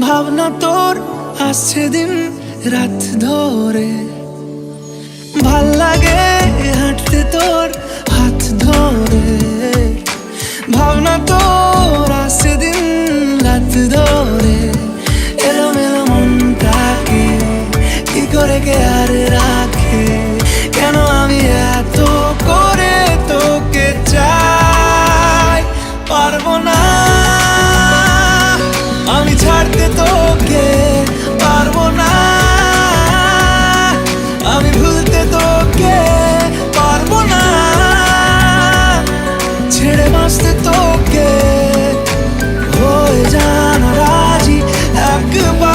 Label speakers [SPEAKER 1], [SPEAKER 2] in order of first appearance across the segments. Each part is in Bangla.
[SPEAKER 1] ভাবনা তোর আসছে দিন রাত ধরে, ভাল লাগে হাঁটতে তোর হাত ধরে। ভাবনা তোর আসছে দিন রাত ধরে, এলোমেলো মনটাকে কি করে কে আর রাখে? কেন আমি এত করে তোকে চাই, পারবো না আমি ছাড়তে তোকে, পারবো না আমি ভুলতে তোকে, পারবো না ছেড়ে বাঁচতে তোকে। হয়ে জানা রাজি একবার,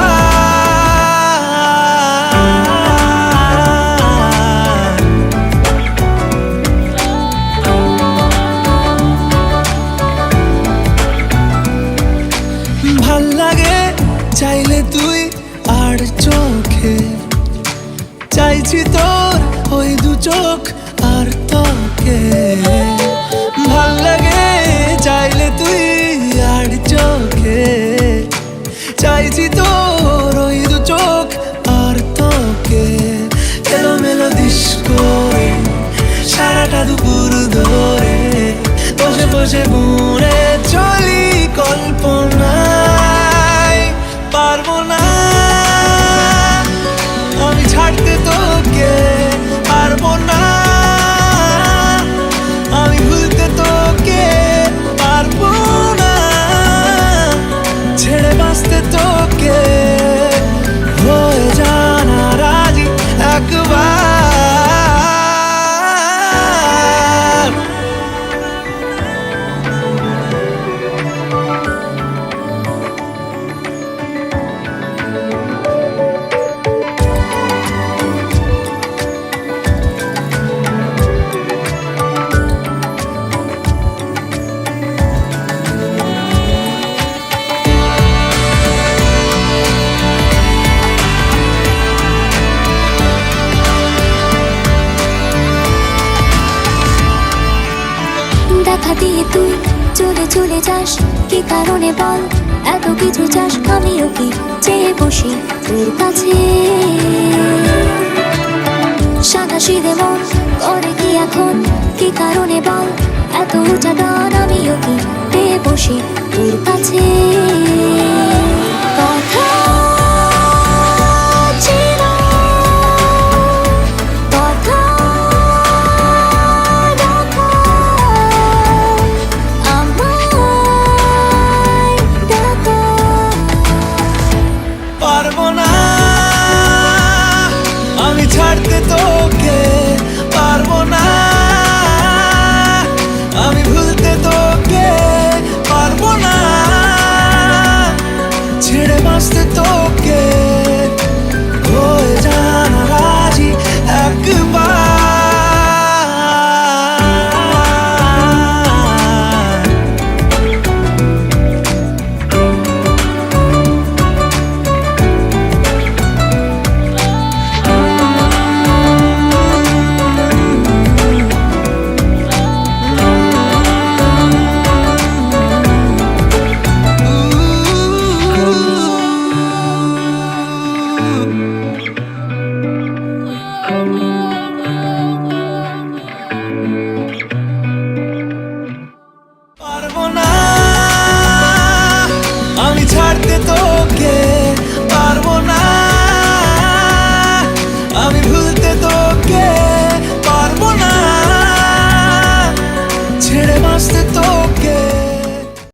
[SPEAKER 1] ভাল লাগে চাইলে তুই আর চোখে, চাইছি তোর ওই দু চোখ আর তোকে। ভাল লাগে চাইলে তুই আর চোখে, চাইছি তোর ওই দু চোখ আর তোকে। এলোমেলো দিস করে সারাটা দুপুর ধরে, বসে বসে বুনে চলি কল্পনায়। পারবো না আমি ছাড়তে তোকে, পারবো না আমি ভুলতে তোকে, পারবো না ছেড়ে বাঁচতে তোকে। হয়ে জানা রাজি একবার,
[SPEAKER 2] দেখা দিয়ে তুই চলে চলে যাস, কি কারণে বল এত কিছু চাস? আমিও কি চেয়ে বসি তোর কাছে, সাদাসিধে মন করে কি এখন? কি কারণে বল এত উঁচা টান? আমিও কি পেয়ে বসি তোর কাছে। কথা ছিল, কথা রাখা, আমায় ডাকা।
[SPEAKER 1] পারবো না আমি ছাড়তে তোকে, পারবো না আমি ভুলতে তোকে, পারবো না ছেড়ে বাঁচতে তোকে। হয়ে জানা রাজি একবার, পারবো না আমি ছাড়তে তোকে,